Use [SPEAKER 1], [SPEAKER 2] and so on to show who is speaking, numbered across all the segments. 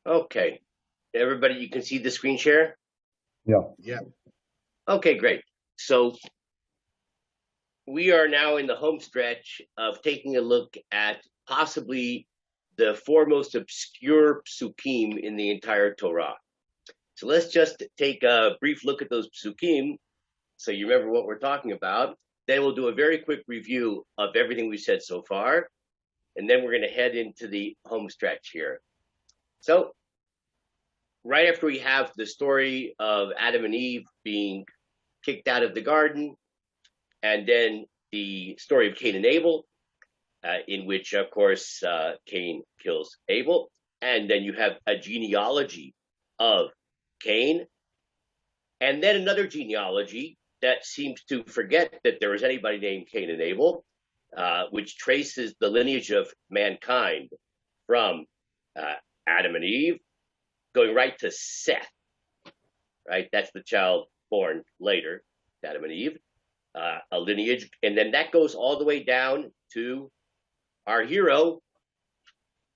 [SPEAKER 1] Okay. Everybody, you can see the screen share?
[SPEAKER 2] Yeah.
[SPEAKER 3] Yeah.
[SPEAKER 1] Okay, great. So we are now in the home stretch of taking a look at possibly the foremost obscure psukim in the entire Torah. So let's just take a brief look at those psukim so you remember what we're talking about. Then we'll do a very quick review of everything we said so far. And then we're going to head into the home stretch here. So right after we have the story of Adam and Eve being kicked out of the garden, and then the story of Cain and Abel, in which, of course, Cain kills Abel. And then you have a genealogy of Cain, and then another genealogy that seems to forget that there was anybody named Cain and Abel, which traces the lineage of mankind from Adam and Eve, going right to Seth, right? That's the child born later, Adam and Eve, a lineage. And then that goes all the way down to our hero,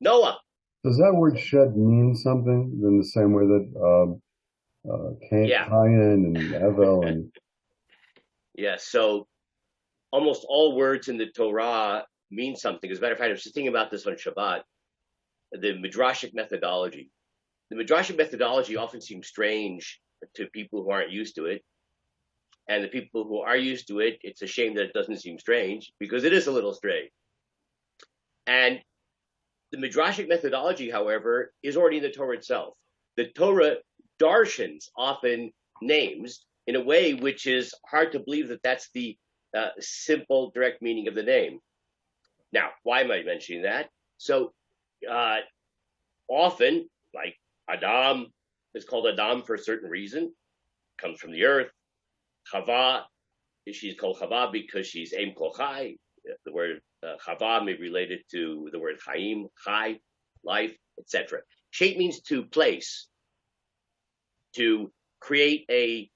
[SPEAKER 1] Noah.
[SPEAKER 2] Does that word shed mean something in the same way that
[SPEAKER 1] Yeah.
[SPEAKER 2] Cain and Abel and
[SPEAKER 1] Yeah. So almost all words in the Torah mean something. As a matter of fact, I was just thinking about this on Shabbat, the Midrashic methodology. The Midrashic methodology often seems strange to people who aren't used to it. And the people who are used to it, it's a shame that it doesn't seem strange because it is a little strange. And the Midrashic methodology, however, is already in the Torah itself. The Torah darshans often names in a way which is hard to believe that that's the simple, direct meaning of the name. Now, why am I mentioning that? So often, like Adam is called Adam for a certain reason, comes from the earth. Chava, she's called Chava because she's Em Kochai. The word Chava may be related to the word Chaim, Chai, life, etc. Shape means to place, to create a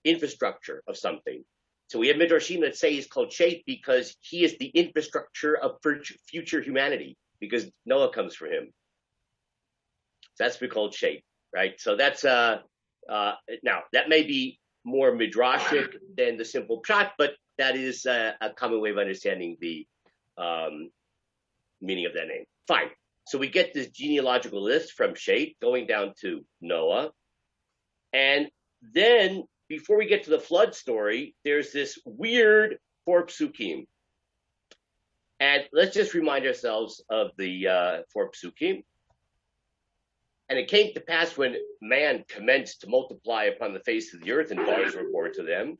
[SPEAKER 1] infrastructure of something. So we have Midrashim that say he's called Shape because he is the infrastructure of future humanity, because Noah comes from him. So that's called Shape, right? So that's now that may be more midrashic than the simple pshat, but that is a common way of understanding the meaning of that name. Fine. So we get this genealogical list from Shet going down to Noah. And then before we get to the flood story, there's this weird four psukim. And let's just remind ourselves of the four psukim. And it came to pass when man commenced to multiply upon the face of the earth and daughters were born to them,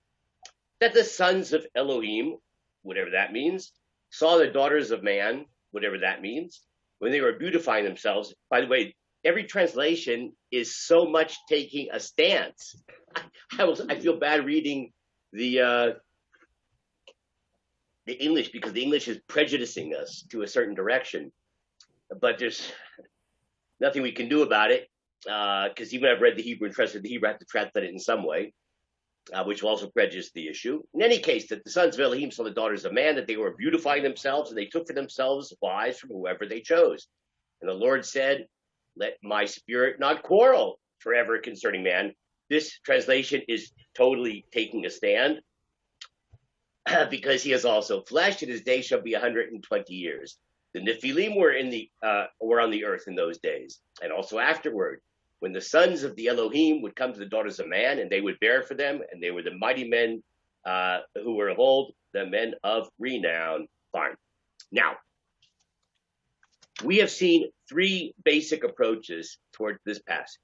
[SPEAKER 1] that the sons of Elohim, whatever that means, saw the daughters of man, whatever that means, when they were beautifying themselves. By the way, every translation is so much taking a stance. I feel bad reading the English because the English is prejudicing us to a certain direction. But there's nothing we can do about it, because even I've read the Hebrew and translated the Hebrew, I have to translate it in some way, which will also prejudice the issue. In any case, that the sons of Elohim saw the daughters of man, that they were beautifying themselves, and they took for themselves wives from whoever they chose. And the Lord said, let my spirit not quarrel forever concerning man. This translation is totally taking a stand, because he is also flesh, and his day shall be 120 years. The Nephilim were on the earth in those days, and also afterward, when the sons of the Elohim would come to the daughters of man, and they would bear for them, and they were the mighty men who were of old, the men of renown. Fine. Now, we have seen three basic approaches toward this passage,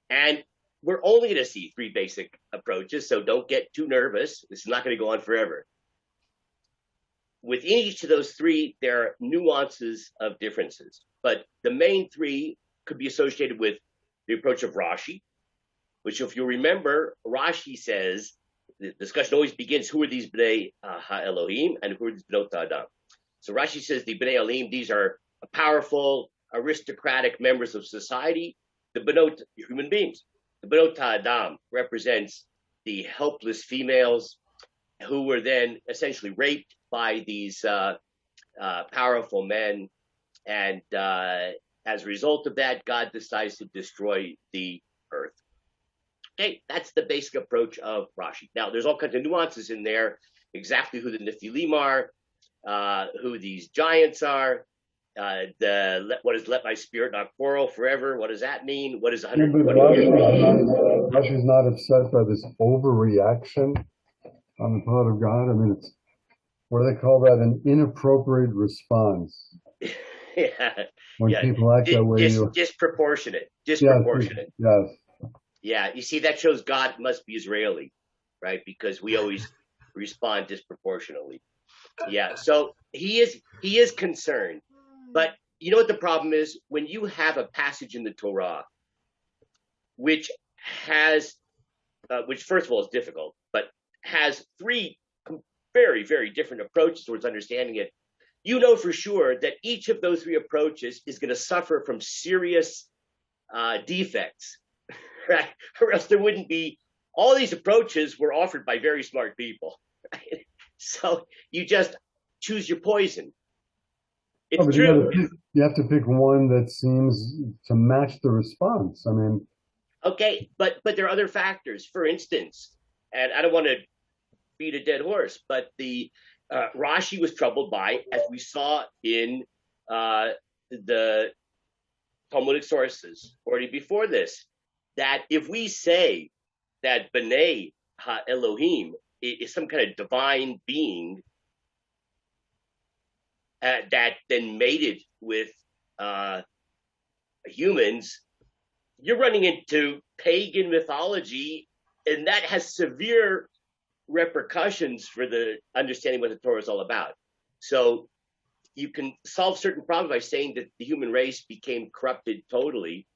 [SPEAKER 1] and we're only going to see three basic approaches, so don't get too nervous. This is not going to go on forever. Within each of those three, there are nuances of differences, but the main three could be associated with the approach of Rashi, which, if you remember, Rashi says the discussion always begins, who are these Bnei Ha-Elohim and who are these Bnot Adam? So Rashi says the Bnei Elohim, these are powerful, aristocratic members of society. The Bnot, human beings. The Bnot Adam represents the helpless females who were then essentially raped by these powerful men, and As a result of that, God decides to destroy the earth. Okay, that's the basic approach of Rashi. Now, there's all kinds of nuances in there, exactly who the Nephilim are, who these giants are, what is let my spirit not quarrel forever? What does that mean? What is 120 years?
[SPEAKER 2] Rashi's not upset by this overreaction on the part of God. I mean, it's what do they call that? An inappropriate response.
[SPEAKER 1] Yeah,
[SPEAKER 2] When
[SPEAKER 1] yeah,
[SPEAKER 2] people act that way,
[SPEAKER 1] disproportionate.
[SPEAKER 2] Yes.
[SPEAKER 1] Yeah, you see, that shows God must be Israeli, right? Because we always respond disproportionately. Yeah, so he is concerned, but you know what the problem is? When you have a passage in the Torah which has, which first of all is difficult, but has three very, very different approaches towards understanding it, you know for sure that each of those three approaches is going to suffer from serious defects, right? Or else there wouldn't be, all these approaches were offered by very smart people, right? So you just choose your poison. It's true.
[SPEAKER 2] You have to pick one that seems to match the response. I mean,
[SPEAKER 1] okay, but there are other factors. For instance, and I don't want to beat a dead horse, but the Rashi was troubled by, as we saw in the Talmudic sources already before this, that if we say that B'nai Ha-Elohim is some kind of divine being that then mated with humans, you're running into pagan mythology, and that has severe repercussions for the understanding what the Torah is all about. So you can solve certain problems by saying that the human race became corrupted totally,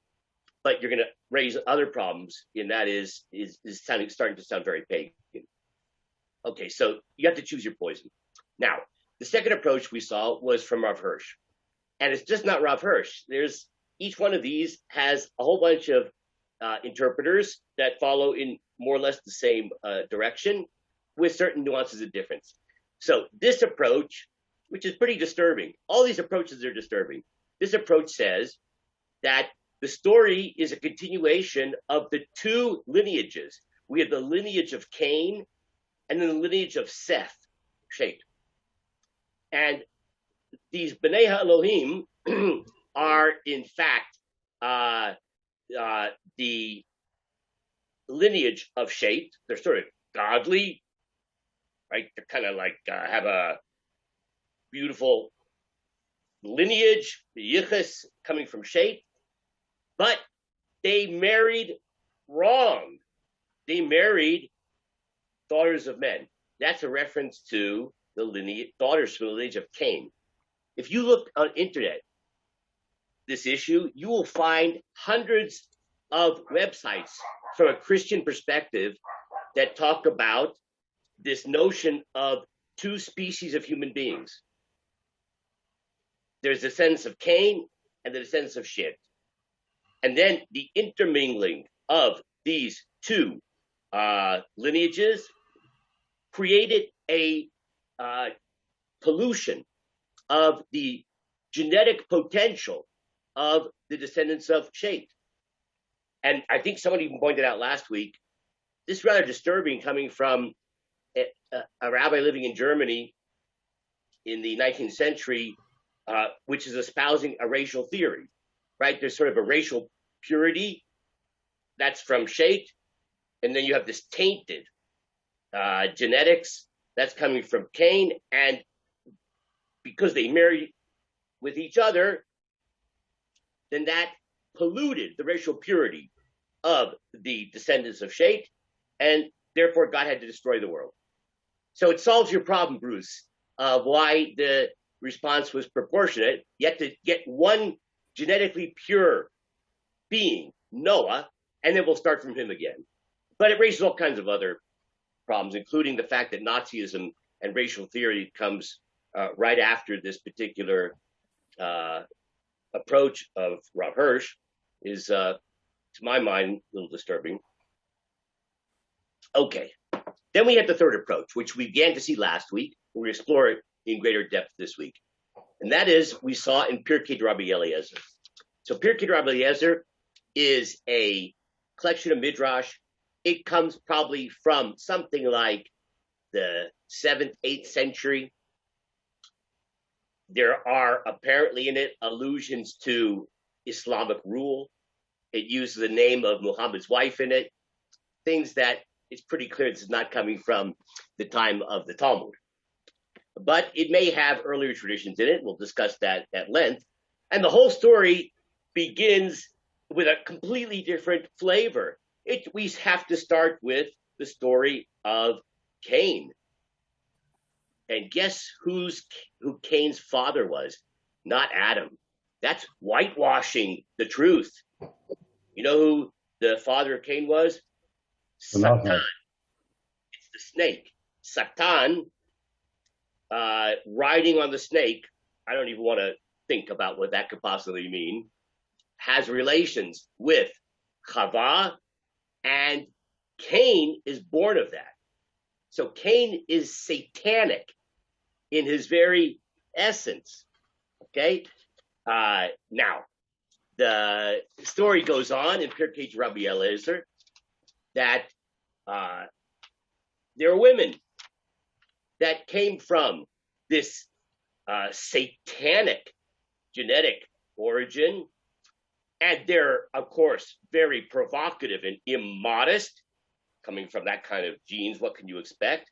[SPEAKER 1] but you're going to raise other problems, and that is starting to sound very pagan. Okay, so you have to choose your poison. Now, the second approach we saw was from Rav Hirsch, and it's just not Rav Hirsch. There's each one of these has a whole bunch of interpreters that follow in more or less the same direction, with certain nuances of difference. So this approach, which is pretty disturbing, all these approaches are disturbing. This approach says that the story is a continuation of the two lineages. We have the lineage of Cain and then the lineage of Seth, Shet. And these B'nai Ha-Elohim are, in fact, the lineage of Shet. They're sort of godly, right? They're kind of like have a beautiful lineage, the Yichus coming from Shet, but they married wrong. They married daughters of men. That's a reference to the lineage, daughters from the lineage of Cain. If you look on internet, this issue, you will find hundreds of websites from a Christian perspective that talk about this notion of two species of human beings. There's the descendants of Cain and the descendants of Shet. And then the intermingling of these two lineages created a pollution of the genetic potential of the descendants of Shet. And I think somebody even pointed out last week, this is rather disturbing coming from a rabbi living in Germany in the 19th century, which is espousing a racial theory, right? There's sort of a racial purity that's from Shet, and then you have this tainted genetics that's coming from Cain, and because they married with each other, then that polluted the racial purity of the descendants of Shet, and therefore God had to destroy the world. So it solves your problem, Bruce, of why the response was proportionate. You have to get one genetically pure being, Noah, and then we'll start from him again. But it raises all kinds of other problems, including the fact that Nazism and racial theory comes right after this particular approach of Rav Hirsch is, to my mind, a little disturbing. Okay. Then we have the third approach, which we began to see last week. We explore it in greater depth this week. And that is, we saw in Pirkei Rabbi Eliezer. So Pirkei Rabbi Eliezer is a collection of midrash. It comes probably from something like the 7th, 8th century. There are apparently in it allusions to Islamic rule. It uses the name of Muhammad's wife in it. Things that it's pretty clear this is not coming from the time of the Talmud. But it may have earlier traditions in it. We'll discuss that at length. And the whole story begins with a completely different flavor. We have to start with the story of Cain. And guess who Cain's father was? Not Adam. That's whitewashing the truth. You know who the father of Cain was? Satan. It's the snake. Satan, riding on the snake, I don't even want to think about what that could possibly mean, has relations with Chava, and Cain is born of that. So Cain is satanic in his very essence. Okay? Now, the story goes on in Pirkei Rabbi Eliezer that there are women that came from this satanic genetic origin, and they're, of course, very provocative and immodest, coming from that kind of genes. What can you expect?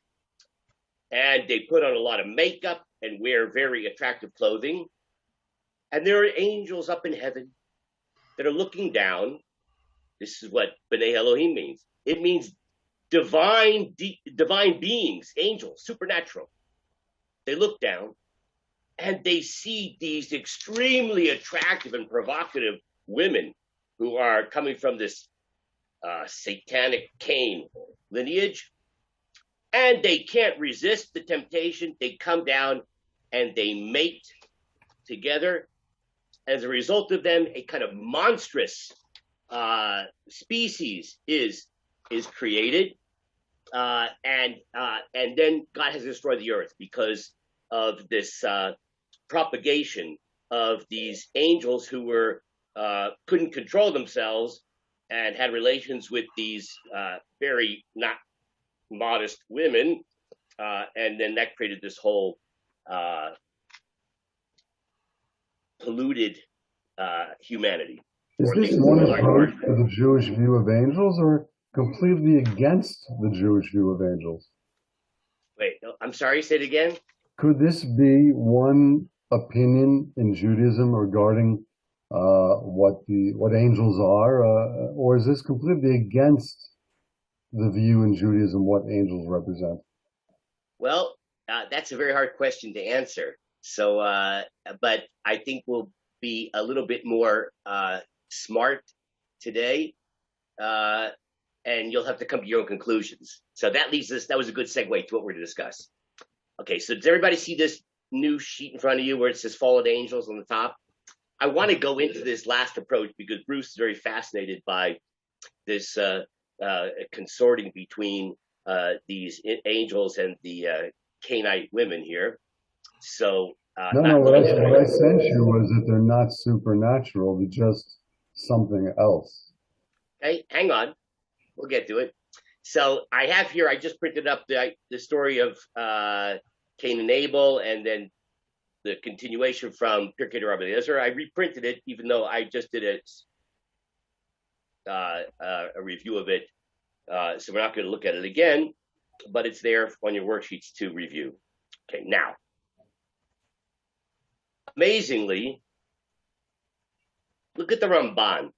[SPEAKER 1] And they put on a lot of makeup and wear very attractive clothing. And there are angels up in heaven that are looking down. This is what B'nai Elohim means. It means divine beings, angels, supernatural. They look down and they see these extremely attractive and provocative women who are coming from this satanic Cain lineage. And they can't resist the temptation. They come down and they mate together. As a result of them, a kind of monstrous species is created, and then God has destroyed the earth because of this propagation of these angels who were couldn't control themselves and had relations with these very not modest women, and then that created this whole polluted humanity.
[SPEAKER 2] Is this one approach to the Jewish view of angels, or completely against the Jewish view of angels?
[SPEAKER 1] Wait, I'm sorry, say it again?
[SPEAKER 2] Could this be one opinion in Judaism regarding what angels are, or is this completely against the view in Judaism what angels represent?
[SPEAKER 1] Well, that's a very hard question to answer. So, but I think we'll be a little bit more smart today, and you'll have to come to your own conclusions. So that leaves us, that was a good segue to what we're to discuss. Okay, so does everybody see this new sheet in front of you where it says fallen angels on the top? I want to go into this last approach because Bruce is very fascinated by this consorting between these angels and the Canaanite women here. So
[SPEAKER 2] no, what I sent you was that they're not supernatural, they're just something else.
[SPEAKER 1] Okay, hang on, we'll get to it. So I have here, I just printed up the story of Cain and Abel, and then the continuation from Pirkei Rabbi Eliezer. I reprinted it, even though I just did a review of it. So we're not going to look at it again, but it's there on your worksheets to review. Okay, now, amazingly, look at the Ramban.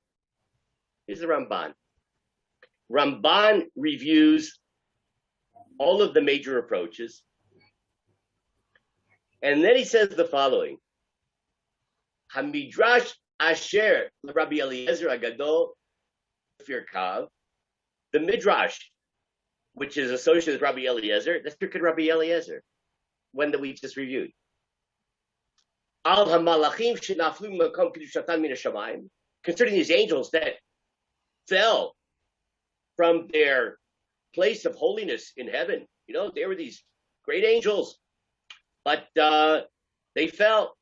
[SPEAKER 1] Here's the Ramban. Ramban reviews all of the major approaches, and then he says the following: Hamidrash Asher Rabbi Eliezer Agadol Firkav, the Midrash, which is associated with Rabbi Eliezer, that's Pirkei Rabbi Eliezer, one that we just reviewed. Al Hamalachim Shenaflu Makom Kedushatan Min Hashamayim, concerning these angels that fell from their place of holiness in heaven. You know, they were these great angels, but they fell,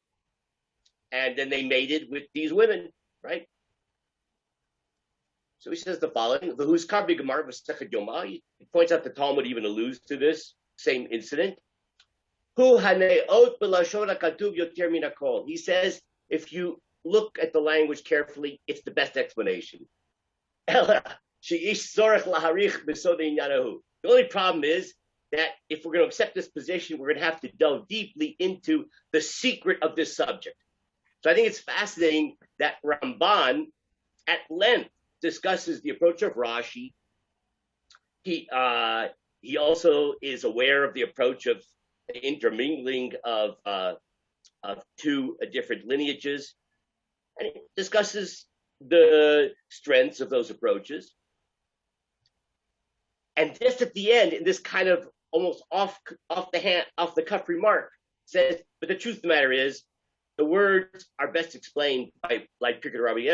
[SPEAKER 1] and then they mated with these women. right? So he says the following: the who's Karbi Gemara V'Sechad Yoma. He points out the Talmud even alludes to this same incident. Hu haneot b'lashon hakatuv yoter min hakol. He says if you look at the language carefully, it's the best explanation. The only problem is that if we're going to accept this position, we're going to have to delve deeply into the secret of this subject. So I think it's fascinating that Ramban at length discusses the approach of Rashi. He also is aware of the approach of the intermingling of two different lineages, and he discusses the strengths of those approaches. And just at the end, in this kind of almost off the cuff remark, says, but the truth of the matter is, the words are best explained by, like Pirkei Rabbi,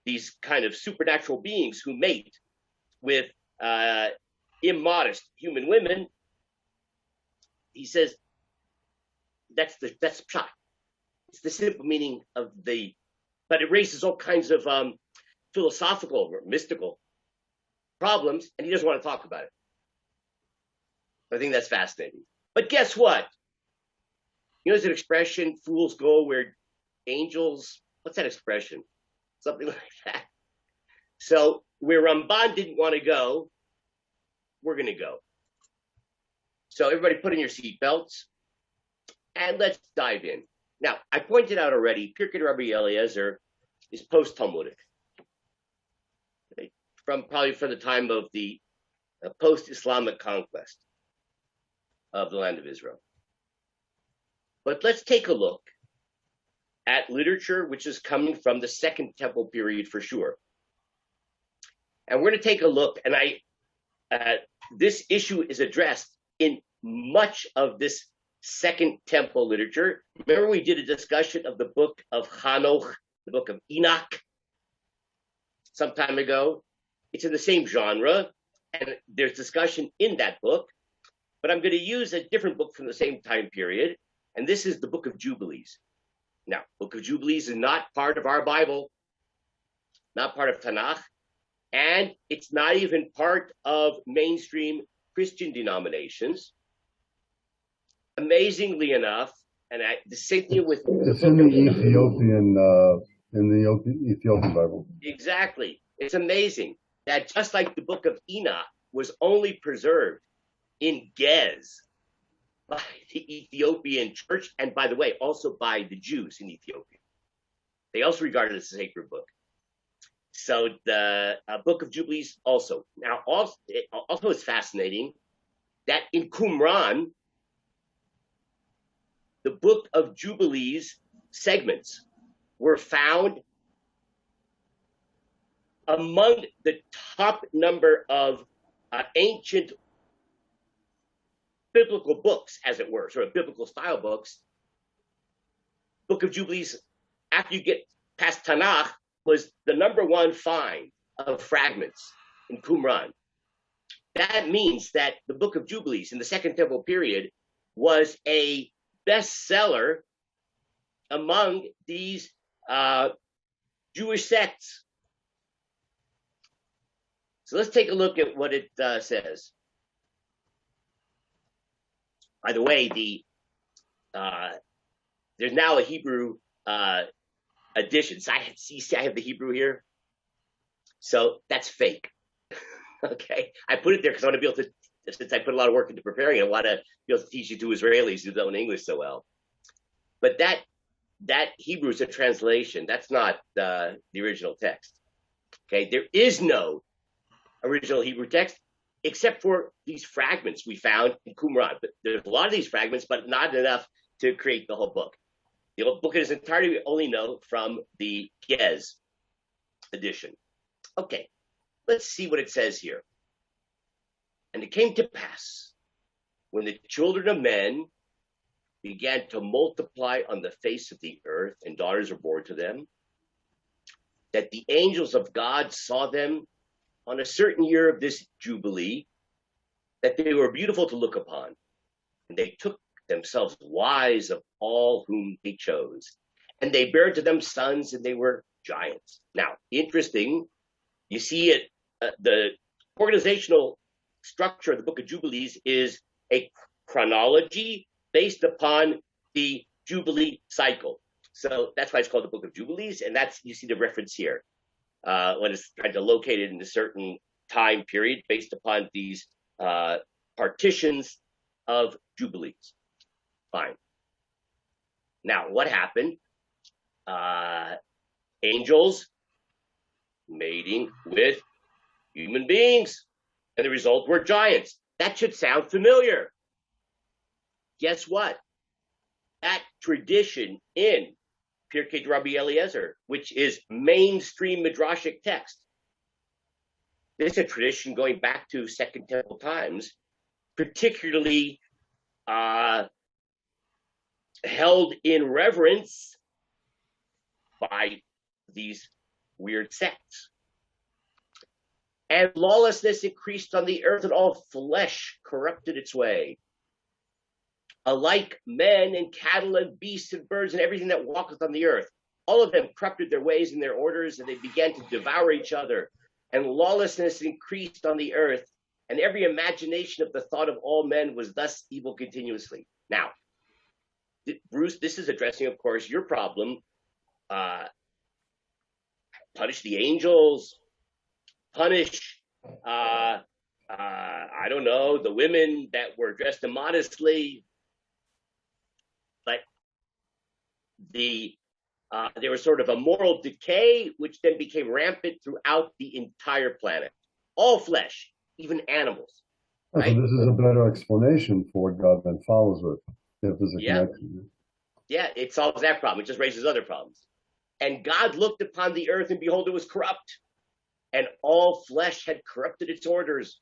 [SPEAKER 1] these kind of supernatural beings who mate with immodest human women. He says that's pshat. It's the simple meaning of but it raises all kinds of philosophical or mystical problems, and he doesn't want to talk about it. I think that's fascinating. But guess what? You know, there's an expression, fools go where angels, what's that expression? Something like that. So where Ramban didn't want to go, we're going to go. So everybody put in your seatbelts, and let's dive in. Now, I pointed out already, Pirkei Rabbi Eliezer is post-Talmudic, okay? Probably from the time of the post-Islamic conquest of the land of Israel. But let's take a look at literature which is coming from the Second Temple period for sure. And we're going to take a look, and this issue is addressed in much of this Second Temple literature. Remember, we did a discussion of the book of Hanoch, the book of Enoch, some time ago. It's in the same genre, and there's discussion in that book. But I'm going to use a different book from the same time period, and this is the book of Jubilees. Now, book of Jubilees is not part of our Bible, not part of Tanakh, and it's not even part of mainstream Christian denominations. Amazingly enough, and the same thing with
[SPEAKER 2] it's in the Ethiopian Bible.
[SPEAKER 1] Exactly. It's amazing that just like the book of Enoch was only preserved in Gez by the Ethiopian church, and by the way, also by the Jews in Ethiopia. They also regard it as a sacred book. So the book of Jubilees also. Now, also it's fascinating that in Qumran, the book of Jubilees segments were found among the top number of ancient biblical books, as it were, sort of biblical style books. Book of Jubilees, after you get past Tanakh, was the number one find of fragments in Qumran. That means that the book of Jubilees in the Second Temple period was a bestseller among these Jewish sects. So let's take a look at what it says. By the way, there's now a Hebrew edition. So I have the Hebrew here. So that's fake. Okay, I put it there because I want to be able to, since I put a lot of work into preparing it, I want to be able to teach it to Israelis who don't English so well. But that Hebrew is a translation. That's not the original text. Okay, there is no original Hebrew text except for these fragments we found in Qumran. But there's a lot of these fragments, but not enough to create the whole book. The whole book in its entirety we only know from the Gez edition. Okay, let's see what it says here. And it came to pass, when the children of men began to multiply on the face of the earth, and daughters were born to them, that the angels of God saw them on a certain year of this Jubilee, that they were beautiful to look upon. And they took themselves wives of all whom they chose. And they bare to them sons, and they were giants. Now, interesting, you see it, the organizational structure of the book of Jubilees is a chronology based upon the Jubilee cycle. So that's why it's called the book of Jubilees, and that's, you see the reference here, when it's trying to locate it in a certain time period based upon these partitions of Jubilees. Fine. Now, what happened? Angels mating with human beings, and the result were giants. That should sound familiar. Guess what? That tradition in Pirkei Rabbi Eliezer, which is mainstream midrashic text, this is a tradition going back to Second Temple times, particularly held in reverence by these weird sects. And lawlessness increased on the earth, and all flesh corrupted its way. Alike men and cattle and beasts and birds and everything that walketh on the earth, all of them corrupted their ways and their orders, and they began to devour each other. And lawlessness increased on the earth, and every imagination of the thought of all men was thus evil continuously. Now, Bruce, this is addressing, of course, your problem. Punish the angels, punish, I don't know, the women that were dressed immodestly. But there was sort of a moral decay, which then became rampant throughout the entire planet. All flesh, even animals. Right?
[SPEAKER 2] So this is a better explanation for what God then follows with, if there's a connection.
[SPEAKER 1] Yeah, it solves that problem. It just raises other problems. And God looked upon the earth, and behold, it was corrupt. And all flesh had corrupted its orders.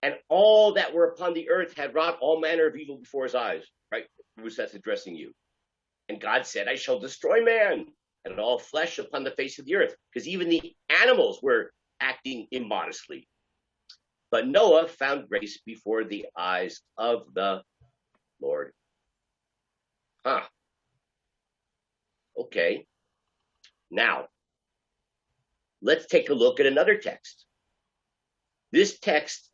[SPEAKER 1] And all that were upon the earth had wrought all manner of evil before his eyes. Right? Bruce, that's addressing you. And God said, I shall destroy man and all flesh upon the face of the earth. Because even the animals were acting immodestly. But Noah found grace before the eyes of the Lord. Okay. Now, let's take a look at another text. This text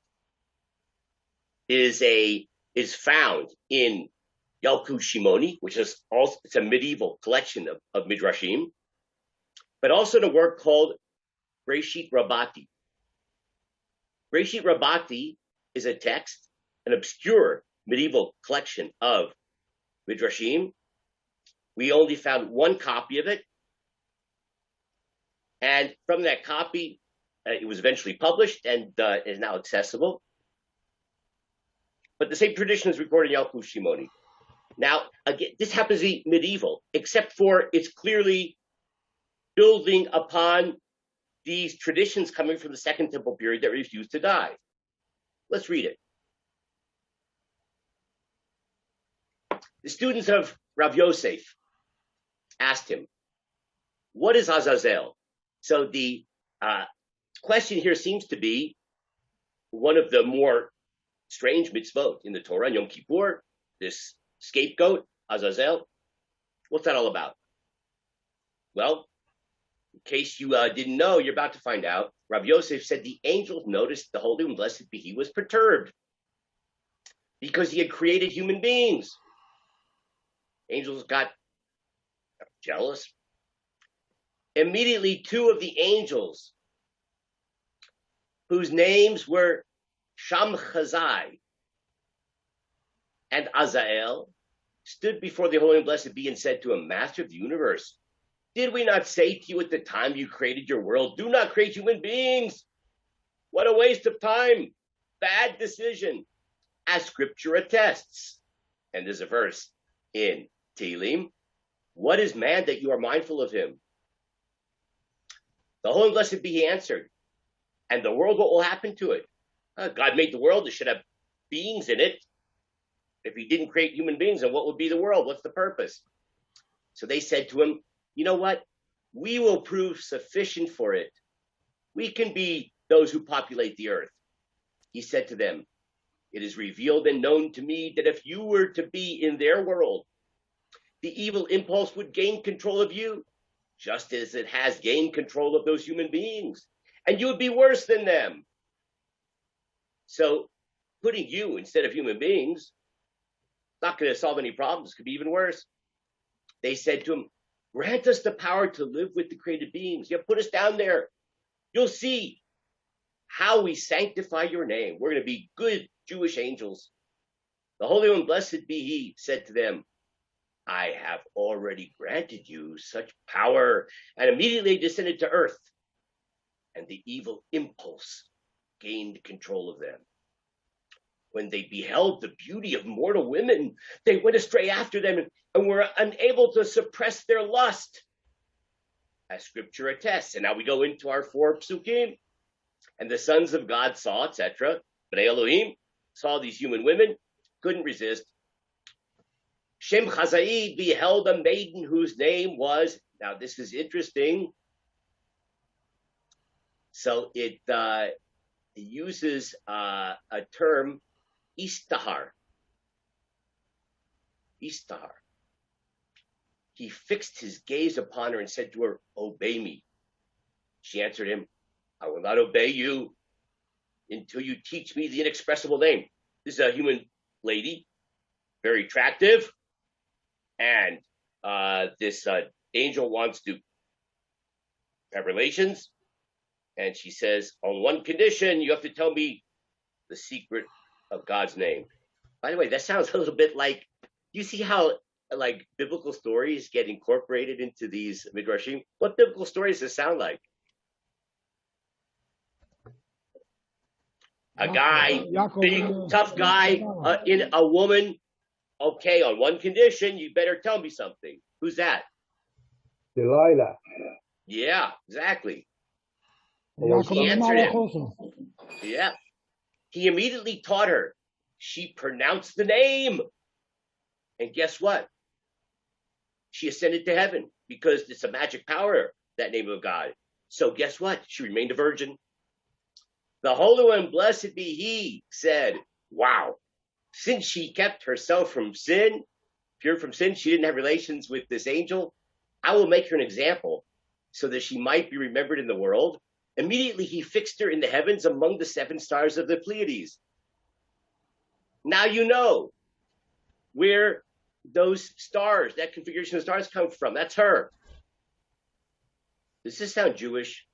[SPEAKER 1] is found in Yalkut Shimoni, which is also, it's a medieval collection of midrashim, but also in a work called Breshit Rabbati. Breshit Rabbati is a text, an obscure medieval collection of midrashim. We only found one copy of it, and from that copy, it was eventually published and is now accessible. But the same tradition is recorded in Yalkut Shimoni. Now, again, this happens to be medieval, except for it's clearly building upon these traditions coming from the Second Temple period that refused to die. Let's read it. The students of Rav Yosef asked him, what is Azazel? So the question here seems to be one of the more strange mitzvot in the Torah, Yom Kippur, this scapegoat, Azazel. What's that all about? Well, in case you didn't know, you're about to find out. Rav Yosef said the angels noticed the Holy and Blessed be He was perturbed because he had created human beings. Angels got jealous. Immediately, two of the angels, whose names were Shamchazai and Azael, stood before the Holy and Blessed Be and said to him, Master of the universe, did we not say to you at the time you created your world, do not create human beings? What a waste of time. Bad decision, as scripture attests. And there's a verse in Tehillim, what is man that you are mindful of him? The Holy and Blessed Be He answered, and the world, what will happen to it? God made the world, it should have beings in it. If he didn't create human beings, then what would be the world? What's the purpose? So they said to him, you know what? We will prove sufficient for it. We can be those who populate the earth. He said to them, it is revealed and known to me that if you were to be in their world, the evil impulse would gain control of you, just as it has gained control of those human beings. And you would be worse than them. So putting you instead of human beings not going to solve any problems. It could be even worse. They said to him, grant us the power to live with the created beings. Yeah, put us down there. You'll see how we sanctify your name. We're going to be good Jewish angels. The Holy One, blessed be he, said to them, I have already granted you such power. And immediately descended to earth. And the evil impulse gained control of them. When they beheld the beauty of mortal women, they went astray after them and were unable to suppress their lust, as scripture attests. And now we go into our 4 psukim. And the sons of God saw, etc. Bnei Elohim saw these human women, couldn't resist. Shem Chazai beheld a maiden whose name was, now this is interesting. So it uses a term, Istahar. Istahar. He fixed his gaze upon her and said to her, obey me. She answered him, I will not obey you until you teach me the inexpressible name. This is a human lady, very attractive. And this angel wants to have relations. And she says, on one condition, you have to tell me the secret of God's name. By the way, that sounds a little bit like, you see how like biblical stories get incorporated into these midrashim? What biblical stories does it sound like? A guy, big, tough guy, in a woman. Okay, on one condition, you better tell me something. Who's that?
[SPEAKER 2] Delilah.
[SPEAKER 1] Yeah, exactly. She answered him. Yeah. He immediately taught her. She pronounced the name. And guess what? She ascended to heaven because it's a magic power, that name of God. So guess what? She remained a virgin. The Holy One, blessed be he, said, wow, since she kept herself from sin, pure from sin, she didn't have relations with this angel, I will make her an example so that she might be remembered in the world. Immediately he fixed her in the heavens among the 7 stars of the Pleiades. Now you know where those stars, that configuration of stars come from. That's her. Does this sound Jewish?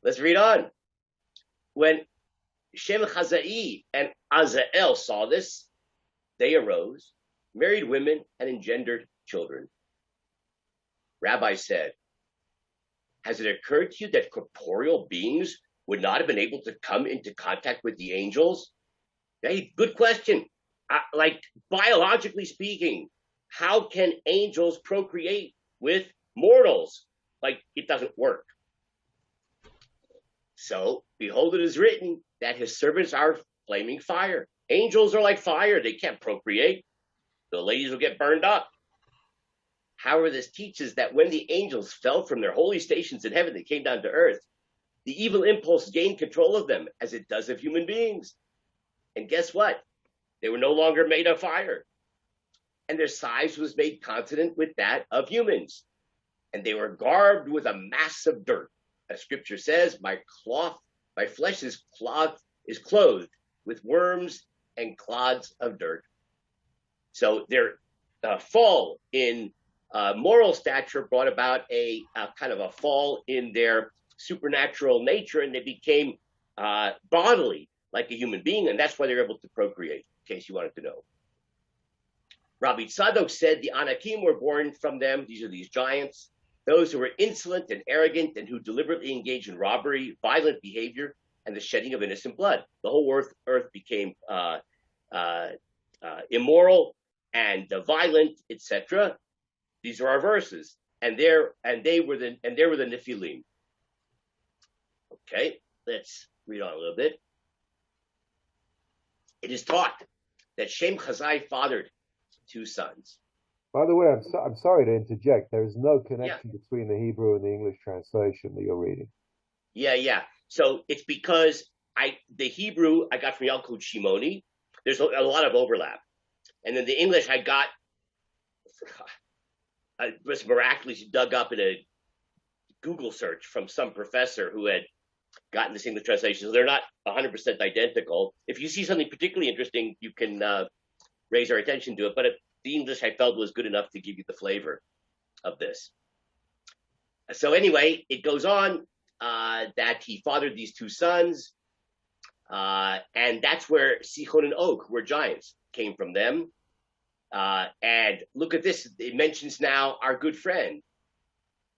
[SPEAKER 1] Let's read on. When Shem Chazai and Azael saw this, they arose, married women, and engendered children. Rabbi said, has it occurred to you that corporeal beings would not have been able to come into contact with the angels? Hey, good question. Like, biologically speaking, how can angels procreate with mortals? Like, it doesn't work. So, behold, it is written that his servants are flaming fire. Angels are like fire. They can't procreate. The ladies will get burned up. However, this teaches that when the angels fell from their holy stations in heaven, they came down to earth, the evil impulse gained control of them, as it does of human beings. And guess what? They were no longer made of fire. And their size was made consonant with that of humans. And they were garbed with a mass of dirt. As scripture says, my flesh is clothed with worms and clods of dirt. So their fall in moral stature brought about a kind of a fall in their supernatural nature, and they became bodily, like a human being, and that's why they're able to procreate, in case you wanted to know. Rabbi Tzadok said the Anakim were born from them. These are these giants, those who were insolent and arrogant and who deliberately engaged in robbery, violent behavior, and the shedding of innocent blood. The whole earth became immoral and violent, etc. These are our verses, and they were the Nephilim. Okay, let's read on a little bit. It is taught that Shem Chazai fathered 2 sons.
[SPEAKER 3] By the way, I'm sorry to interject. There is no connection between the Hebrew and the English translation that you're reading.
[SPEAKER 1] Yeah. So it's because the Hebrew I got from Yalkut Shimoni. There's a lot of overlap, and then the English I got was miraculously dug up in a Google search from some professor who had gotten this English translation. So they're not 100% identical. If you see something particularly interesting, you can raise our attention to it. But the English I felt was good enough to give you the flavor of this. So anyway, it goes on that he fathered these two sons. And that's where Sichon and Og were giants, came from them. And look at this. It mentions now our good friend.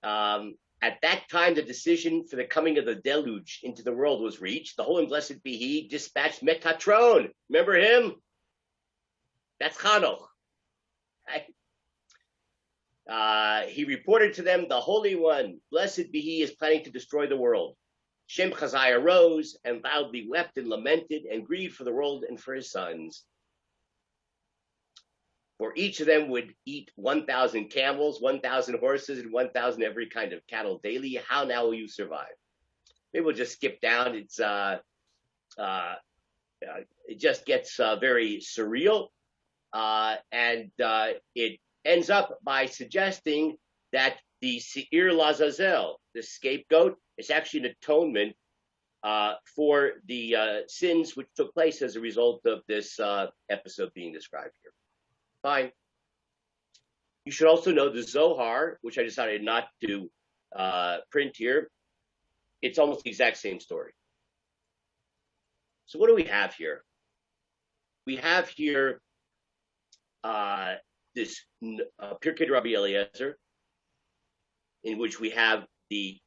[SPEAKER 1] At that time, the decision for the coming of the deluge into the world was reached. The Holy and Blessed be He dispatched Metatron. Remember him? That's Chanoch. He reported to them, the Holy One, blessed be He, is planning to destroy the world. Shem Chazai arose and loudly wept and lamented and grieved for the world and for his sons. For each of them would eat 1,000 camels, 1,000 horses, and 1,000 every kind of cattle daily. How now will you survive? Maybe we'll just skip down. It just gets very surreal. And it ends up by suggesting that the Seir Lazazel, the scapegoat, is actually an atonement for the sins which took place as a result of this episode being described here. Fine. You should also know the Zohar, which I decided not to print here. It's almost the exact same story. So what do we have here? We have here this Pirkei Rabbi Eliezer, in which we have the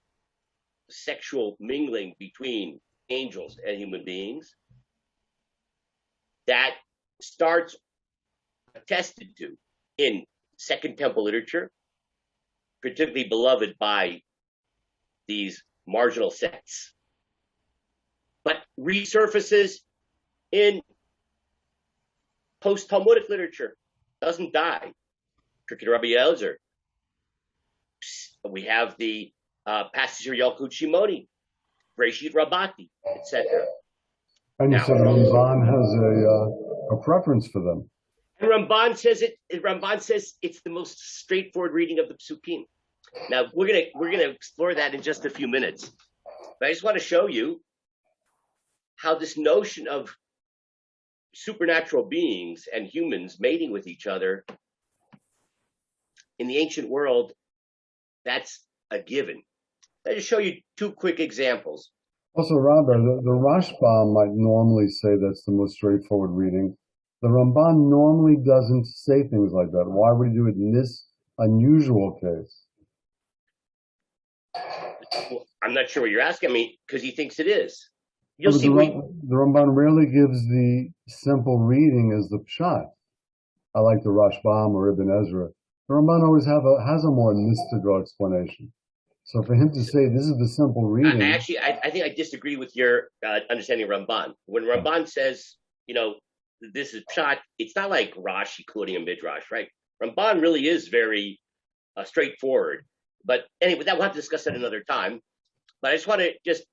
[SPEAKER 1] sexual mingling between angels and human beings that starts attested to in Second Temple literature, particularly beloved by these marginal sects, but resurfaces in post-Talmudic literature, doesn't die. Pirkei Rabbi Eliezer. We have the passage of Yalkut Shimoni, Breshit Rabbati, etc.
[SPEAKER 2] And you said Ramban has a preference for them.
[SPEAKER 1] And Ramban says it's the most straightforward reading of the Psukim. Now we're gonna explore that in just a few minutes. But I just want to show you how this notion of supernatural beings and humans mating with each other in the ancient world, that's a given. I'll just show you two quick examples.
[SPEAKER 2] Also, Rabbi, the Rashba might normally say that's the most straightforward reading. The Ramban normally doesn't say things like that. Why would he do it in this unusual case?
[SPEAKER 1] Well, I'm not sure what you're asking me, because he thinks it is. You'll see.
[SPEAKER 2] The Ramban rarely gives the simple reading as the pshat. I like the Rashbam or Ibn Ezra. The Ramban always has a more mystical explanation. So for him to say this is the simple reading,
[SPEAKER 1] I think I disagree with your understanding of Ramban. When Ramban says, this is pshat, it's not like Rashi quoting a midrash, right? Ramban really is very straightforward. But anyway, we'll have to discuss that another time. But I just want to just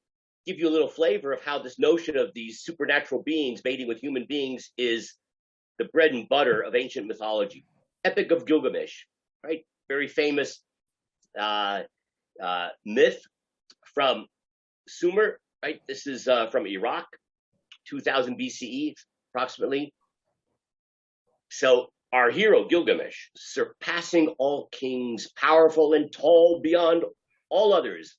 [SPEAKER 1] give you a little flavor of how this notion of these supernatural beings mating with human beings is the bread and butter of ancient mythology. Epic of Gilgamesh, right? Very famous myth from Sumer, right? This is from Iraq, 2000 BCE, approximately. So our hero, Gilgamesh, surpassing all kings, powerful and tall beyond all others,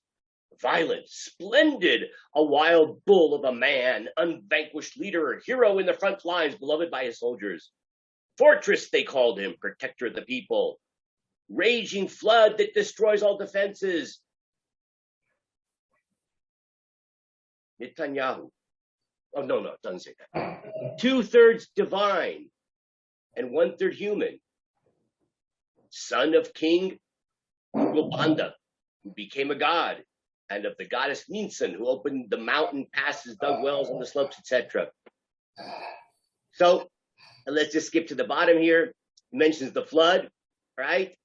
[SPEAKER 1] violent, splendid, a wild bull of a man, unvanquished leader, hero in the front lines, beloved by his soldiers. Fortress, they called him, protector of the people. Raging flood that destroys all defenses. Netanyahu. Oh, no, it doesn't say that. 2/3 divine and 1/3 human. Son of King Ugobanda, who became a god, and of the goddess Ninsun, who opened the mountain passes, dug wells on the slopes, etc. So let's just skip to the bottom here. It mentions the flood, right?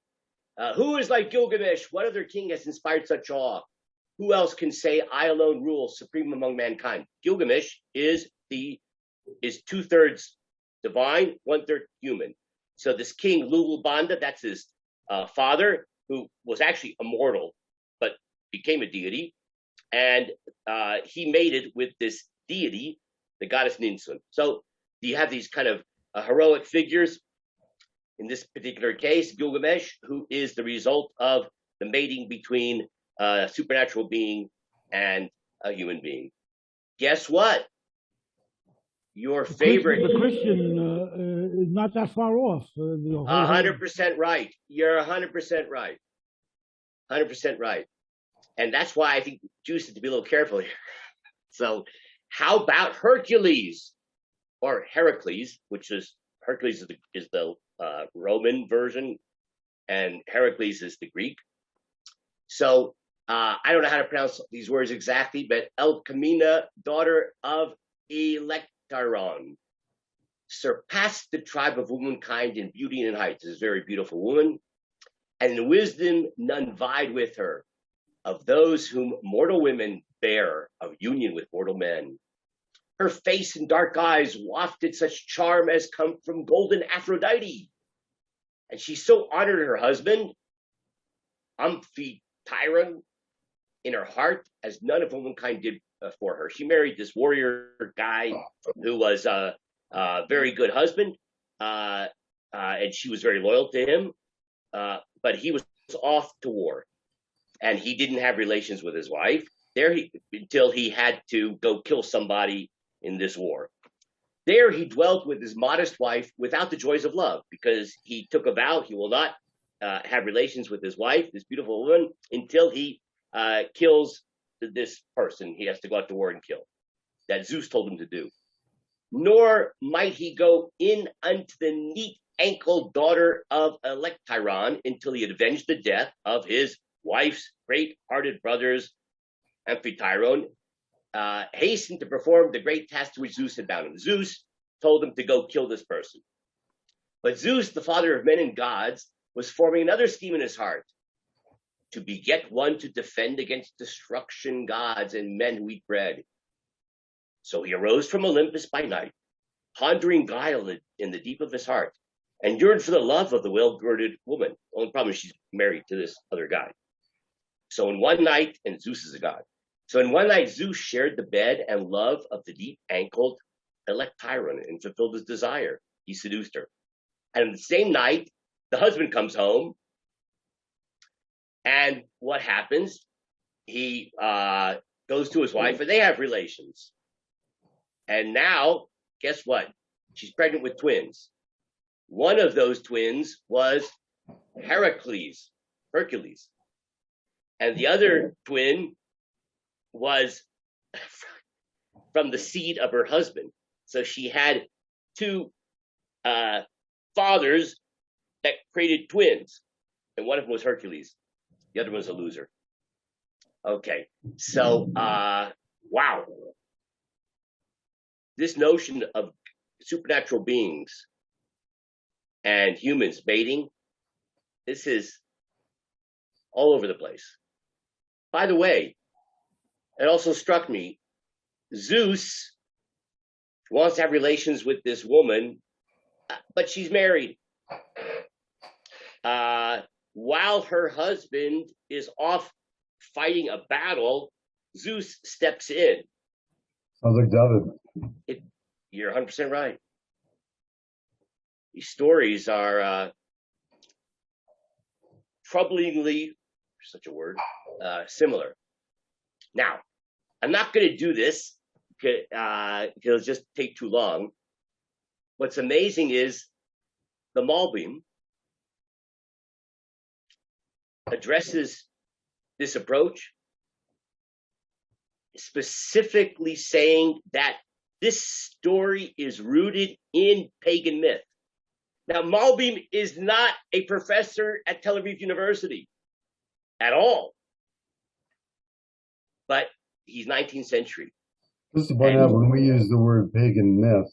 [SPEAKER 1] Who is like Gilgamesh? What other king has inspired such awe? Who else can say, I alone rule, supreme among mankind? Gilgamesh is 2/3 divine, 1/3 human. So this king, Lulubanda, that's his father who was actually immortal, but became a deity. And he mated with this deity, the goddess Ninsun. So you have these kind of heroic figures. In this particular case, Gilgamesh, who is the result of the mating between a supernatural being and a human being. Guess what? Your favorite.
[SPEAKER 4] The Christian is not that far off.
[SPEAKER 1] 100% right. You're 100% right. 100% right. And that's why I think Jews have to be a little careful here. So, how about Hercules or Heracles, which is Hercules is the Roman version, and Heracles is the Greek. So I don't know how to pronounce these words exactly, but Elcamina, daughter of Electaron, surpassed the tribe of womankind in beauty and in height. This is a very beautiful woman, and in wisdom none vied with her. Of those whom mortal women bear of union with mortal men. Her face and dark eyes wafted such charm as come from golden Aphrodite. And she so honored her husband, Amphitryon, in her heart as none of womankind did for her. She married this warrior guy who was a very good husband, and she was very loyal to him, but he was off to war. And he didn't have relations with his wife until he had to go kill somebody in this war. There he dwelt with his modest wife without the joys of love, because he took a vow he will not have relations with his wife, this beautiful woman, until he kills this person he has to go out to war and kill, that Zeus told him to do. Nor might he go in unto the neat-ankled daughter of Electyron until he had avenged the death of his wife's great-hearted brothers, Amphitryon, hastened to perform the great task to which Zeus had bound him. Zeus told him to go kill this person. But Zeus, the father of men and gods, was forming another scheme in his heart, to beget one to defend against destruction gods and men who eat bread. So he arose from Olympus by night, pondering guile in the deep of his heart, and yearned for the love of the well-girded woman. The only problem is she's married to this other guy. So in one night, and Zeus is a god, so in one night Zeus shared the bed and love of the deep-ankled Electyron and fulfilled his desire. He seduced her. And the same night, the husband comes home, and what happens? He goes to his wife, and they have relations. And now, guess what? She's pregnant with twins. One of those twins was Hercules. And the other twin was from the seed of her husband. So she had two fathers that created twins. And one of them was Hercules. The other one was a loser. Okay, so, wow. This notion of supernatural beings and humans mating, this is all over the place. By the way, it also struck me, Zeus wants to have relations with this woman, but she's married. While her husband is off fighting a battle, Zeus steps in.
[SPEAKER 2] Sounds like David.
[SPEAKER 1] You're 100% right. These stories are troublingly, such a word, similar. Now, I'm not going to do this because it'll just take too long. What's amazing is the Malbim addresses this approach, specifically saying that this story is rooted in pagan myth. Now, Malbim is not a professor at Tel Aviv University at all, but he's 19th century.
[SPEAKER 2] Just to point out, when we use the word pagan myth,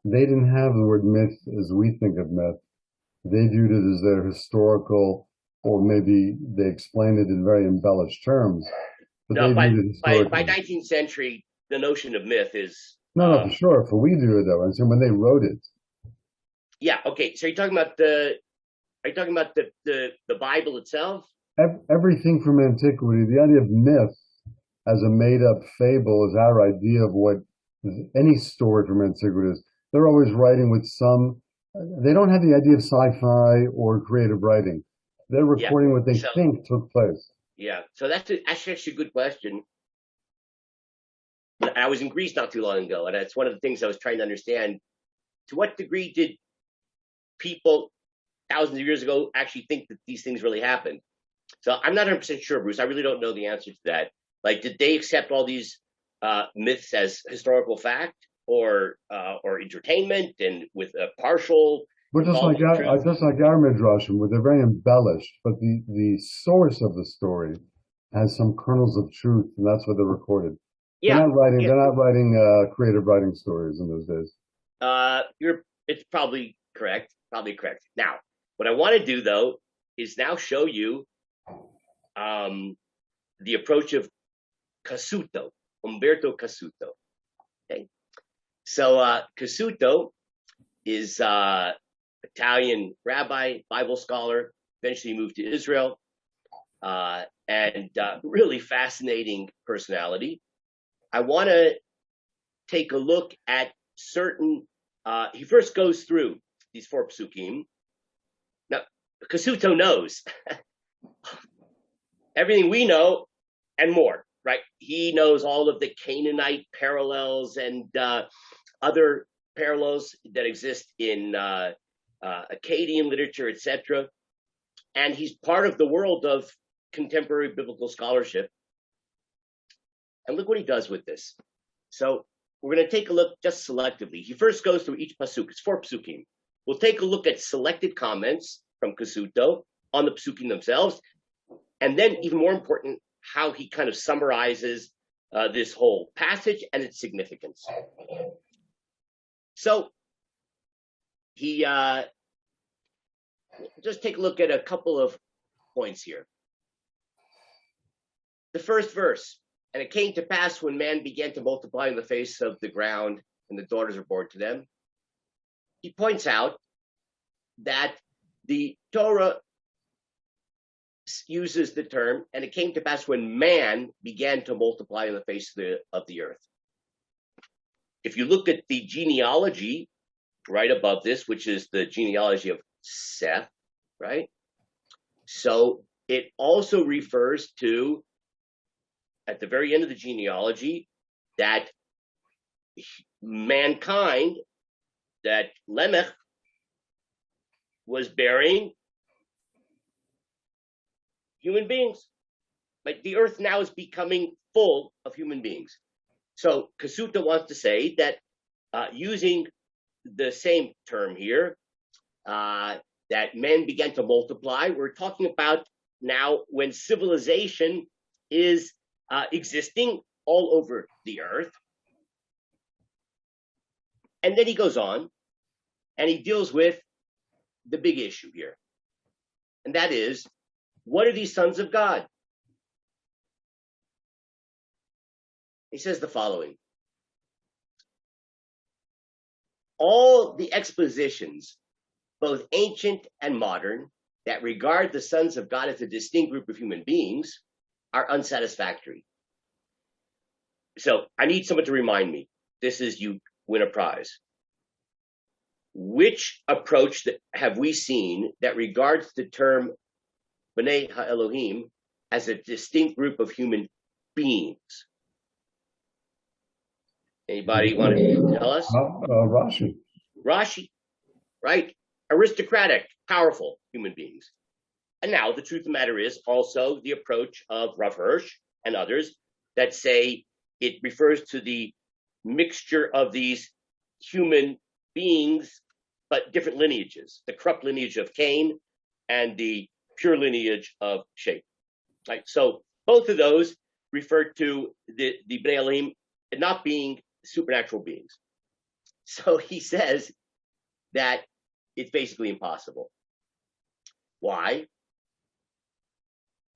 [SPEAKER 2] they didn't have the word myth as we think of myth. They viewed it as their historical, or maybe they explained it in very embellished terms. But
[SPEAKER 1] no, by 19th century, the notion of myth is...
[SPEAKER 2] No, for sure. For we do it, though. And so when they wrote it.
[SPEAKER 1] Yeah, okay. So you're talking about the Are you talking about the Bible itself?
[SPEAKER 2] Everything from antiquity, the idea of myth as a made-up fable is our idea of what any story from antiquity is. They're always writing with some. They don't have the idea of sci-fi or creative writing. They're recording what they think took place.
[SPEAKER 1] Yeah, so that's actually a good question. I was in Greece not too long ago, and that's one of the things I was trying to understand. To what degree did people thousands of years ago actually think that these things really happened? So I'm not 100% sure, Bruce. I really don't know the answer to that. Like, did they accept all these myths as historical fact or entertainment and with a partial?
[SPEAKER 2] But just like our midrashim, where they're very embellished, but the source of the story has some kernels of truth, and that's what they're recorded.
[SPEAKER 1] Yeah,
[SPEAKER 2] they're not writing creative writing stories in those days.
[SPEAKER 1] It's probably correct. Probably correct. Now, what I want to do though is now show you the approach of Cassuto, Umberto Cassuto. Okay, so Cassuto is Italian rabbi, Bible scholar. Eventually moved to Israel, and really fascinating personality. I want to take a look at certain. He first goes through these 4 psukim. Now, Cassuto knows everything we know and more, right? He knows all of the Canaanite parallels and other parallels that exist in Akkadian literature, etc. And he's part of the world of contemporary biblical scholarship. And look what he does with this. So we're going to take a look just selectively. He first goes through each pasuk. It's 4 psukim. We'll take a look at selected comments from Cassuto on the psukim themselves. And then, even more important, how he kind of summarizes this whole passage and its significance. So he just take a look at a couple of points here. The first verse, and it came to pass when man began to multiply on the face of the ground and the daughters were born to them. He points out that the Torah uses the term, and it came to pass when man began to multiply on the face of the earth. If you look at the genealogy right above this, which is the genealogy of Seth, right? So it also refers to, at the very end of the genealogy, that mankind, that Lamech was bearing human beings. Like the earth now is becoming full of human beings. So Cassuto wants to say that using the same term here, that men began to multiply, we're talking about now when civilization is existing all over the earth. And then he goes on and he deals with the big issue here. And that is, what are these sons of God? He says the following. All the expositions, both ancient and modern, that regard the sons of God as a distinct group of human beings are unsatisfactory. So I need someone to remind me. This is you win a prize. Which approach have we seen that regards the term B'nai HaElohim as a distinct group of human beings? Anybody want to tell us?
[SPEAKER 2] Rashi.
[SPEAKER 1] Rashi, right? Aristocratic, powerful human beings. And now the truth of the matter is also the approach of Rav Hirsch and others that say it refers to the mixture of these human beings, but different lineages, the corrupt lineage of Cain and the pure lineage of Shem. Right? So both of those refer to the Bnei Elohim not being supernatural beings. So he says that it's basically impossible. Why?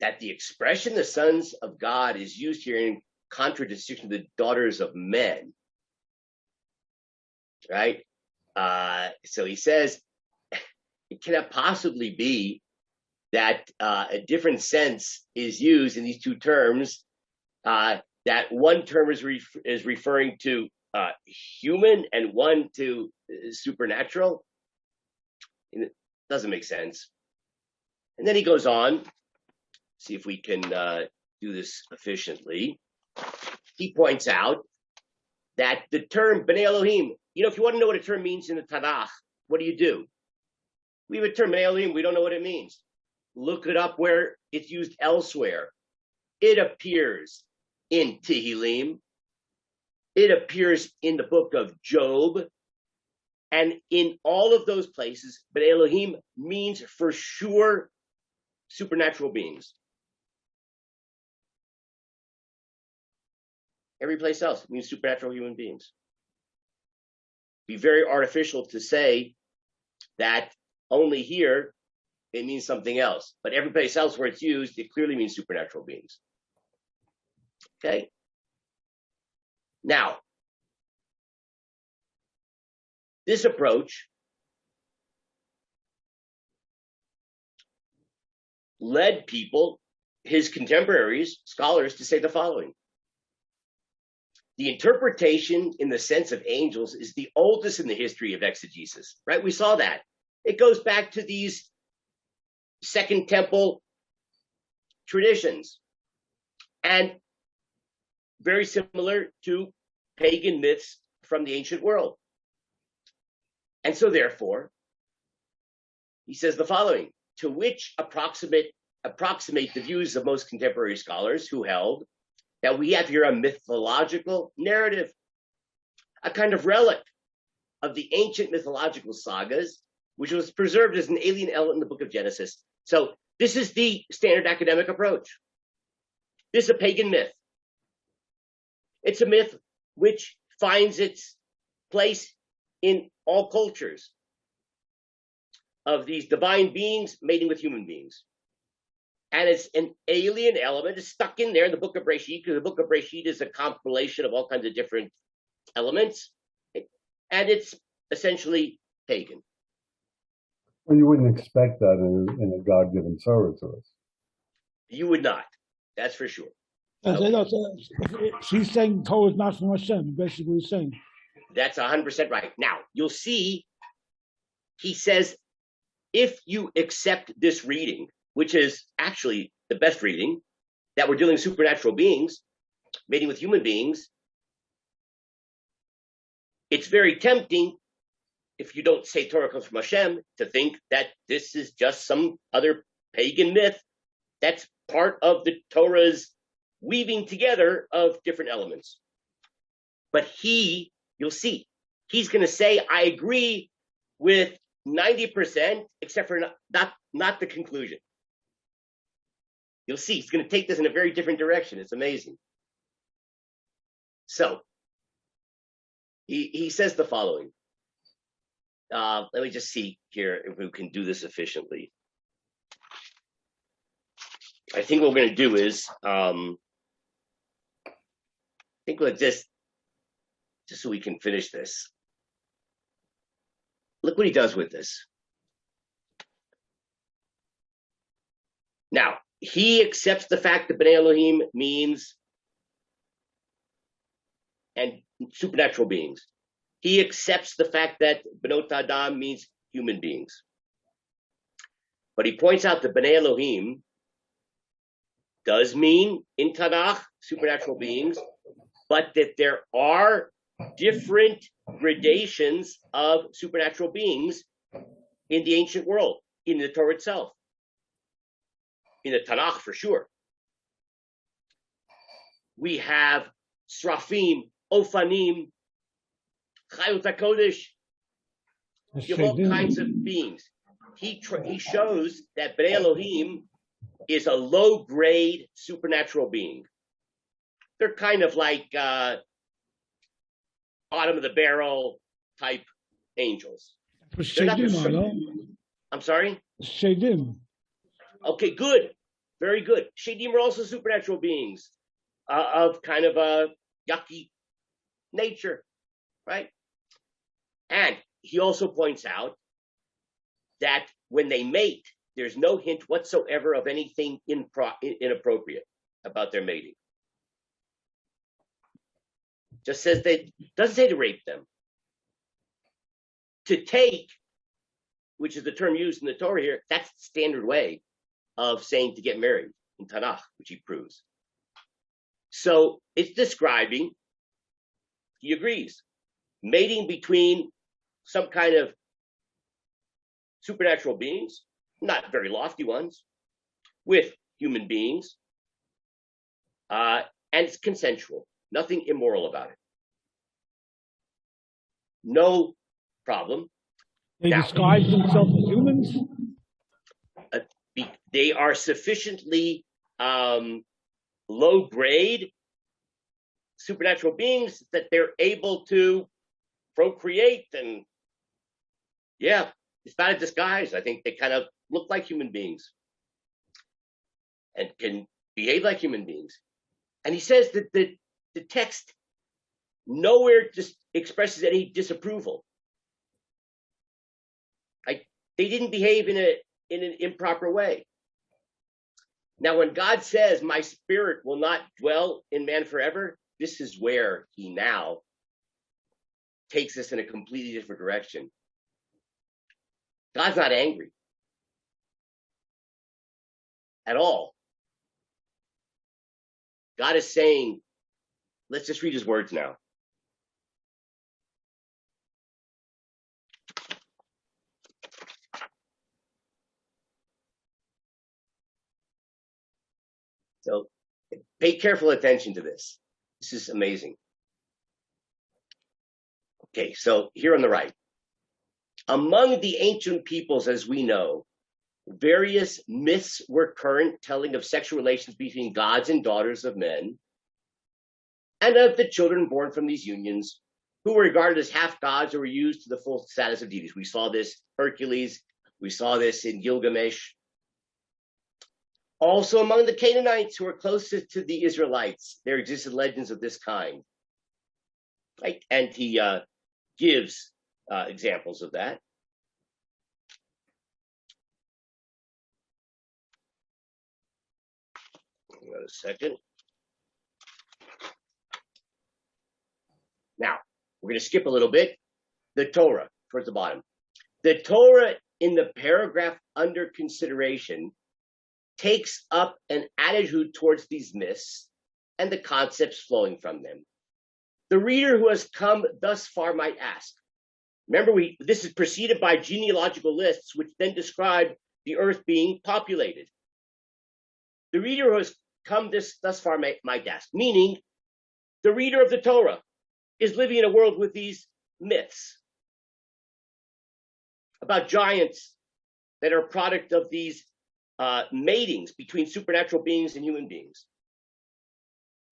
[SPEAKER 1] That the expression the sons of God is used here in contradistinction to the daughters of men. Right? So he says it cannot possibly be that a different sense is used in these two terms, that one term is referring to human and one to supernatural. And it doesn't make sense. And then he goes on, see if we can do this efficiently. He points out that the term B'nai Elohim, if you want to know what a term means in the Tanakh, what do? We have a term B'nai Elohim, we don't know what it means. Look it up where it's used elsewhere. It appears in Tehillim. It appears in the book of Job. And in all of those places, B'nai Elohim means for sure supernatural beings. Every place else means supernatural human beings. Be very artificial to say that only here it means something else, but every place else where it's used, it clearly means supernatural beings. Okay? Now, this approach led people, his contemporaries, scholars, to say the following. The interpretation in the sense of angels is the oldest in the history of exegesis, right? We saw that. It goes back to these Second Temple traditions, and very similar to pagan myths from the ancient world. And so therefore, he says the following, to which approximate the views of most contemporary scholars who held that we have here a mythological narrative, a kind of relic of the ancient mythological sagas, which was preserved as an alien element in the book of Genesis. So this is the standard academic approach. This is a pagan myth. It's a myth which finds its place in all cultures of these divine beings mating with human beings. And it's an alien element. It's stuck in there in the book of Breshit, because the book of Breshit is a compilation of all kinds of different elements. And it's essentially pagan.
[SPEAKER 2] Well, you wouldn't expect that in a God-given Torah to us.
[SPEAKER 1] You would not. That's for sure.
[SPEAKER 4] She's saying Torah is not from Hashem, basically saying.
[SPEAKER 1] That's 100% right. Now, you'll see, he says, if you accept this reading, which is actually the best reading, that we're dealing with supernatural beings, mating with human beings, it's very tempting, if you don't say Torah comes from Hashem, to think that this is just some other pagan myth that's part of the Torah's weaving together of different elements. But you'll see, he's going to say, I agree with 90%, except for not the conclusion. You'll see, he's going to take this in a very different direction. It's amazing. So, he says the following. Let me just see here if we can do this efficiently. I think what we're going to do is, I think we'll just so we can finish this. Look what he does with this. Now, he accepts the fact that B'nai Elohim means and supernatural beings. He accepts the fact that B'not Adam means human beings. But he points out that B'nai Elohim does mean in Tanakh supernatural beings, but that there are different gradations of supernatural beings in the ancient world, in the Torah itself, in the Tanakh for sure. We have Srafim, Ophanim, Chayot HaKodesh. You have all kinds of beings. He shows that B'nai Elohim is a low-grade supernatural being. They're kind of like bottom-of-the-barrel type angels. I'm sorry?
[SPEAKER 4] Shadim.
[SPEAKER 1] Okay, good. Very good. Shadim are also supernatural beings of kind of a yucky nature, right? And he also points out that when they mate, there's no hint whatsoever of anything inappropriate about their mating. Just says doesn't say to rape them. To take, which is the term used in the Torah here, that's the standard way of saying to get married in Tanakh, which he proves. So it's describing, he agrees, mating between some kind of supernatural beings, not very lofty ones, with human beings, and it's consensual, nothing immoral about it. No problem.
[SPEAKER 4] They disguise themselves as humans?
[SPEAKER 1] They are sufficiently low-grade supernatural beings that they're able to procreate, and yeah, it's not a disguise. I think they kind of look like human beings and can behave like human beings. And he says that the text nowhere just expresses any disapproval. They didn't behave in an improper way. Now, when God says, my spirit will not dwell in man forever, this is where he now takes us in a completely different direction. God's not angry at all. God is saying, let's just read his words now. So pay careful attention to this. This is amazing. Okay, so here on the right. Among the ancient peoples, as we know, various myths were current, telling of sexual relations between gods and daughters of men, and of the children born from these unions, who were regarded as half gods or were used to the full status of deities. We saw this Hercules, we saw this in Gilgamesh. Also among the Canaanites, who were closest to the Israelites, there existed legends of this kind. Right? And he gives examples of that. Hang on a second. Now, we're going to skip a little bit. The Torah, towards the bottom. The Torah, in the paragraph under consideration, takes up an attitude towards these myths and the concepts flowing from them. The reader who has come thus far might ask. Remember, this is preceded by genealogical lists, which then describe the earth being populated. The reader who has come thus far might ask, meaning the reader of the Torah is living in a world with these myths about giants that are a product of these matings between supernatural beings and human beings.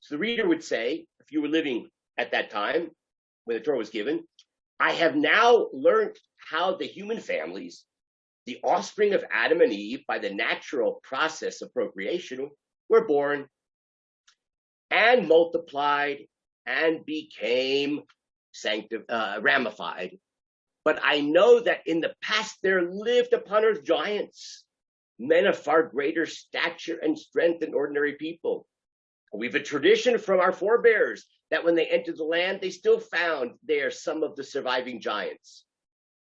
[SPEAKER 1] So the reader would say, if you were living at that time when the Torah was given, I have now learned how the human families, the offspring of Adam and Eve, by the natural process of procreation, were born and multiplied and became ramified. But I know that in the past there lived upon earth giants, men of far greater stature and strength than ordinary people. We have a tradition from our forebears that when they entered the land, they still found there some of the surviving giants.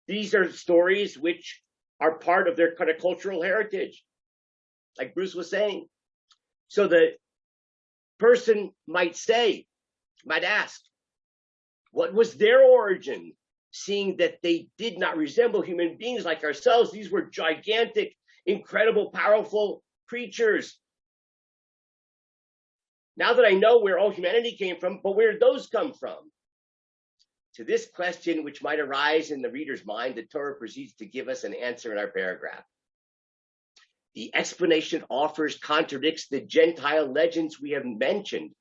[SPEAKER 1] These are stories which are part of their kind of cultural heritage, like Bruce was saying. So the person might ask, what was their origin, seeing that they did not resemble human beings like ourselves? These were gigantic, incredible, powerful creatures. Now that I know where all humanity came from, but where did those come from? To this question, which might arise in the reader's mind, the Torah proceeds to give us an answer in our paragraph. The explanation offers contradicts the Gentile legends we have mentioned.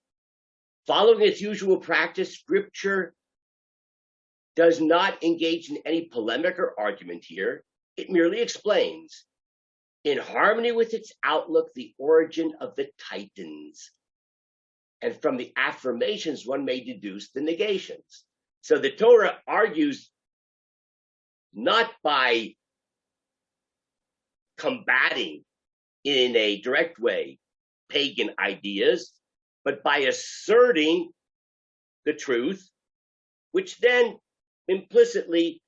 [SPEAKER 1] Following its usual practice, Scripture does not engage in any polemic or argument here. It merely explains, in harmony with its outlook, the origin of the Titans. And from the affirmations, one may deduce the negations. So the Torah argues not by combating in a direct way pagan ideas, but by asserting the truth, which then implicitly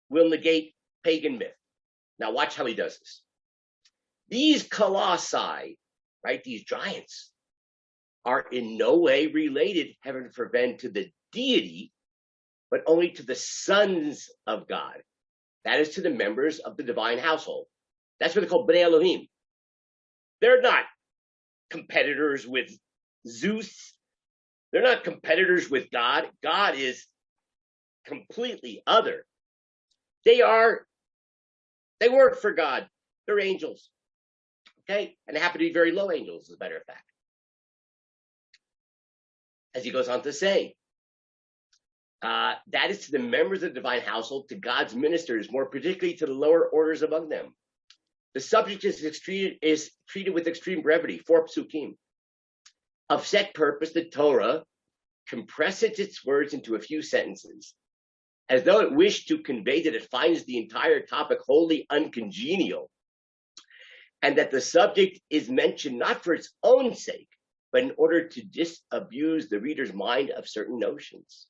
[SPEAKER 1] will negate pagan myth. Now watch how he does this. These colossi, right, these giants, are in no way related, heaven forbid, to the deity, but only to the sons of God. That is to the members of the divine household. That's what they're called Bnei Elohim. They're not competitors with Zeus. They're not competitors with God. God is completely other. They work for God. They're angels. Okay? And they happen to be very low angels, as a matter of fact. As he goes on to say, that is to the members of the divine household, to God's ministers, more particularly to the lower orders among them. The subject is treated with extreme brevity, 4 psukim. Of set purpose, the Torah compresses its words into a few sentences, as though it wished to convey that it finds the entire topic wholly uncongenial, and that the subject is mentioned not for its own sake, but in order to disabuse the reader's mind of certain notions.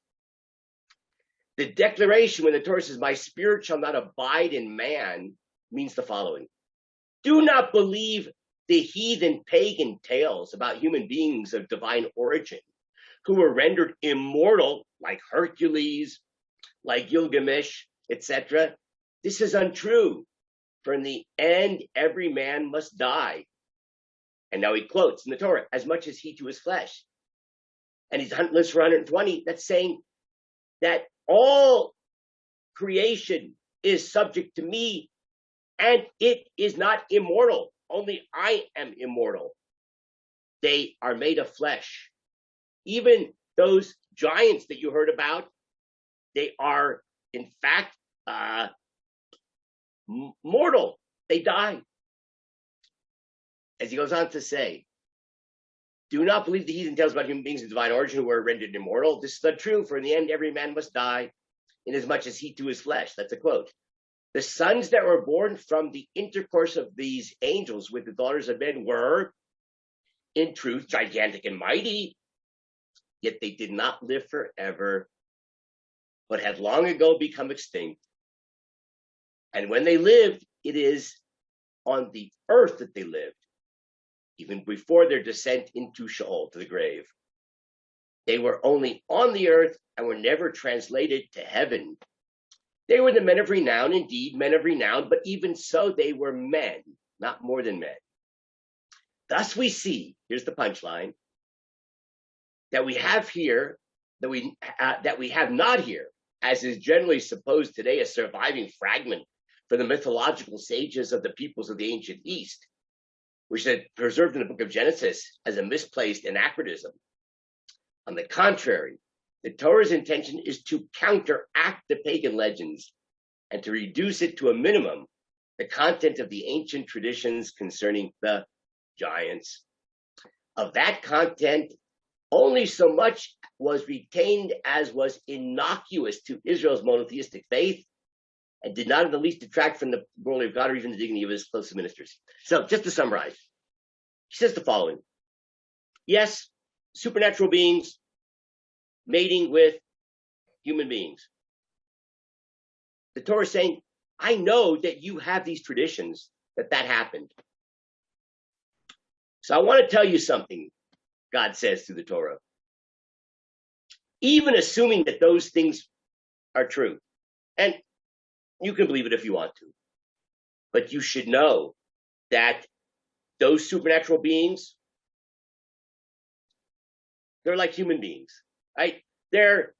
[SPEAKER 1] The declaration when the Torah says, "My spirit shall not abide in man," means the following. Do not believe the heathen pagan tales about human beings of divine origin who were rendered immortal, like Hercules, like Gilgamesh, etc. This is untrue, for in the end, every man must die. And now he quotes in the Torah, as much as he to his flesh. And he lives for 120. That's saying that all creation is subject to me, and it is not immortal. Only I am immortal. They are made of flesh. Even those giants that you heard about, they are, in fact, mortal. They die. As he goes on to say, do not believe the heathen tales about human beings of divine origin who were rendered immortal. This is not true, for in the end, every man must die, inasmuch as he to his flesh. That's a quote. The sons that were born from the intercourse of these angels with the daughters of men were, in truth, gigantic and mighty, yet they did not live forever, but had long ago become extinct. And when they lived, it is on the earth that they lived, even before their descent into Sheol, to the grave. They were only on the earth and were never translated to heaven. They were the men of renown, indeed, men of renown, but even so, they were men, not more than men. Thus we see, here's the punchline, that we have here, that we have not here, as is generally supposed today, a surviving fragment for the mythological sages of the peoples of the ancient East, which is preserved in the book of Genesis as a misplaced anachronism. On the contrary, the Torah's intention is to counteract the pagan legends and to reduce it to a minimum the content of the ancient traditions concerning the giants. Of that content, only so much was retained as was innocuous to Israel's monotheistic faith and did not in the least detract from the glory of God or even the dignity of his closest ministers. So just to summarize, he says the following. Yes, supernatural beings mating with human beings. The Torah is saying, I know that you have these traditions that happened. So I want to tell you something, God says through the Torah. Even assuming that those things are true, and you can believe it if you want to, but you should know that those supernatural beings, they're like human beings, right? They're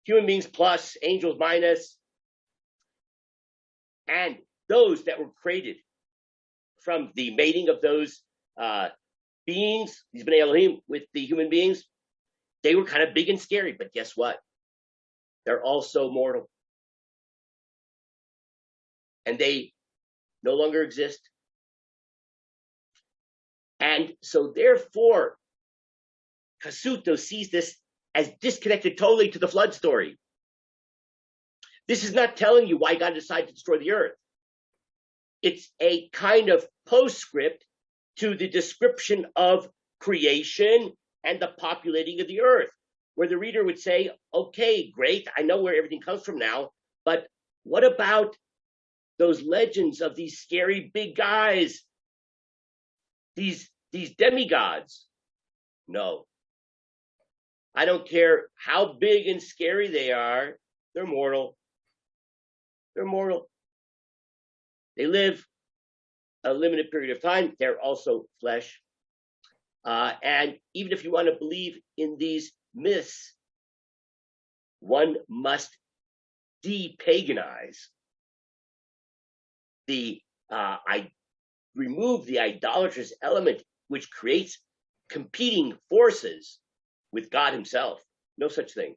[SPEAKER 1] human beings plus, angels minus, and those that were created from the mating of those beings, these Bnei Elohim, with the human beings, they were kind of big and scary, but guess what? They're also mortal. And they no longer exist. And so therefore, Kasuto sees this as disconnected totally to the flood story. This is not telling you why God decided to destroy the earth. it's a kind of postscript to the description of creation and the populating of the earth, where the reader would say, okay, great, I know where everything comes from now, but what about those legends of these scary big guys, these demigods? No. I don't care how big and scary they are, they're mortal. They're mortal. They live a limited period of time. They're also flesh. And even if you want to believe in these myths, one must de-paganize I remove the idolatrous element, which creates competing forces with God himself. No such thing.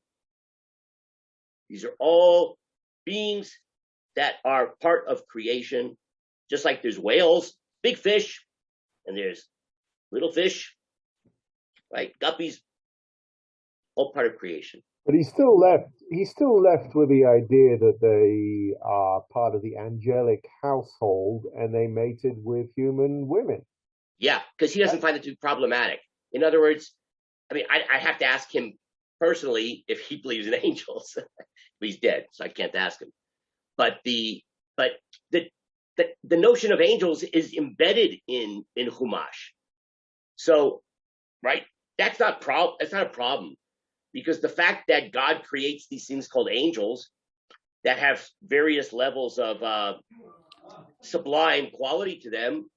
[SPEAKER 1] These are all beings that are part of creation, just like there's whales, big fish, and there's little fish, right? Guppies, all part of creation.
[SPEAKER 3] But he's still left with the idea that they are part of the angelic household and they mated with human women.
[SPEAKER 1] Yeah, because he doesn't find it to be problematic. In other words, I mean, I have to ask him personally if he believes in angels. He's dead, so I can't ask him. But the notion of angels is embedded in Chumash. So, right, that's not a problem, because the fact that God creates these things called angels that have various levels of sublime quality to them,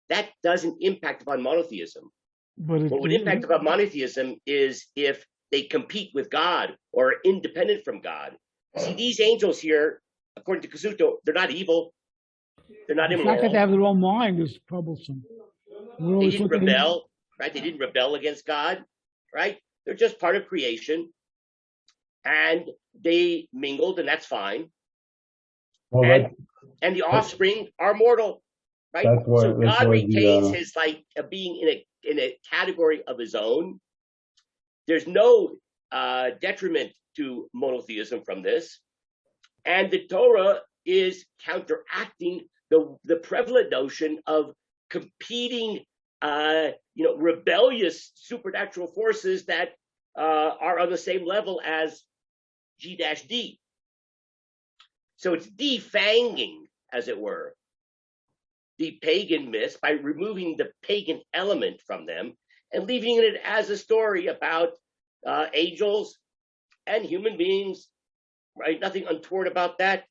[SPEAKER 1] that doesn't impact upon monotheism. What would impact upon monotheism is if they compete with God or are independent from God. See, these angels here, according to Kazuto, they're not evil. They're not immoral.
[SPEAKER 4] The fact that they have their own mind is troublesome.
[SPEAKER 1] They didn't rebel, right? They didn't rebel against God, right? They're just part of creation. And they mingled, and that's fine. Well, and the offspring are mortal, right? So God retains his being in a category of his own. There's no detriment to monotheism from this, and the Torah is counteracting the prevalent notion of competing, rebellious supernatural forces that are on the same level as G-D. So it's defanging, as it were, the pagan myths by removing the pagan element from them and leaving it as a story about angels and human beings, right? Nothing untoward about that.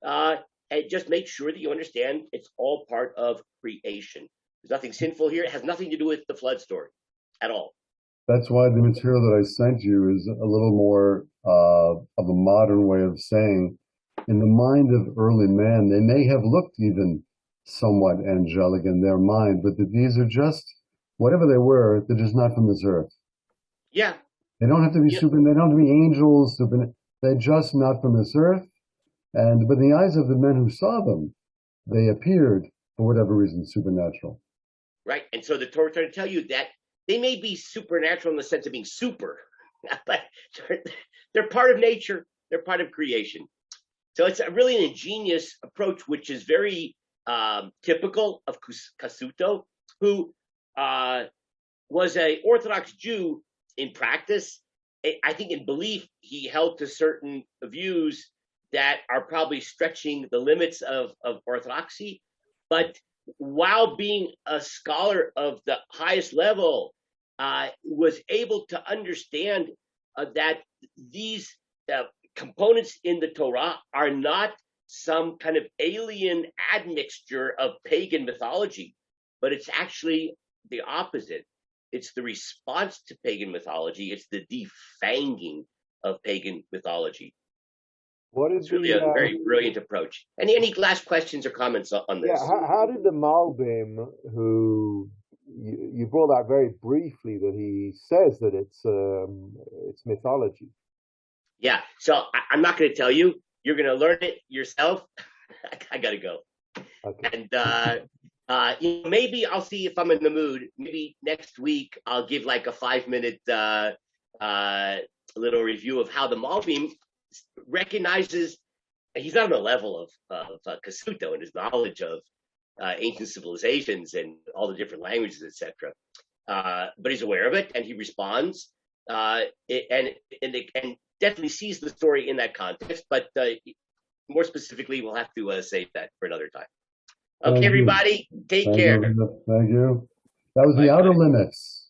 [SPEAKER 1] And just make sure that you understand it's all part of creation. There's nothing sinful here. It has nothing to do with the flood story at all.
[SPEAKER 2] That's why the material that I sent you is a little more of a modern way of saying, in the mind of early man, they may have looked even somewhat angelic in their mind, but that these are just, whatever they were, they're just not from this earth.
[SPEAKER 1] Yeah.
[SPEAKER 2] They don't have to be super, they don't have to be angels, they're just not from this earth. But in the eyes of the men who saw them, they appeared, for whatever reason, supernatural.
[SPEAKER 1] Right. And so the Torah is trying to tell you that they may be supernatural in the sense of being super, but they're part of nature. They're part of creation. So it's really an ingenious approach, which is very typical of Kazuto, who was an Orthodox Jew in practice. I think in belief, he held to certain views that are probably stretching the limits of orthodoxy. But while being a scholar of the highest level, was able to understand that these components in the Torah are not some kind of alien admixture of pagan mythology, but it's actually the opposite. It's the response to pagan mythology. It's the defanging of pagan mythology. It's really a very brilliant approach. Any last questions or comments on this?
[SPEAKER 3] Yeah, how did the Malbim, who you brought out very briefly, that he says that it's mythology?
[SPEAKER 1] Yeah, so I'm not going to tell you. You're going to learn it yourself. I got to go. Okay. And maybe I'll see if I'm in the mood. Maybe next week I'll give like a 5-minute little review of how the Malbim recognizes he's not on the level of Kazuto in his knowledge of ancient civilizations and all the different languages, etc. But he's aware of it, and he responds, and definitely sees the story in that context. But more specifically, we'll have to save that for another time. Okay, everybody, take care.
[SPEAKER 2] Thank you. That was
[SPEAKER 1] Bye.
[SPEAKER 2] The Outer Limits.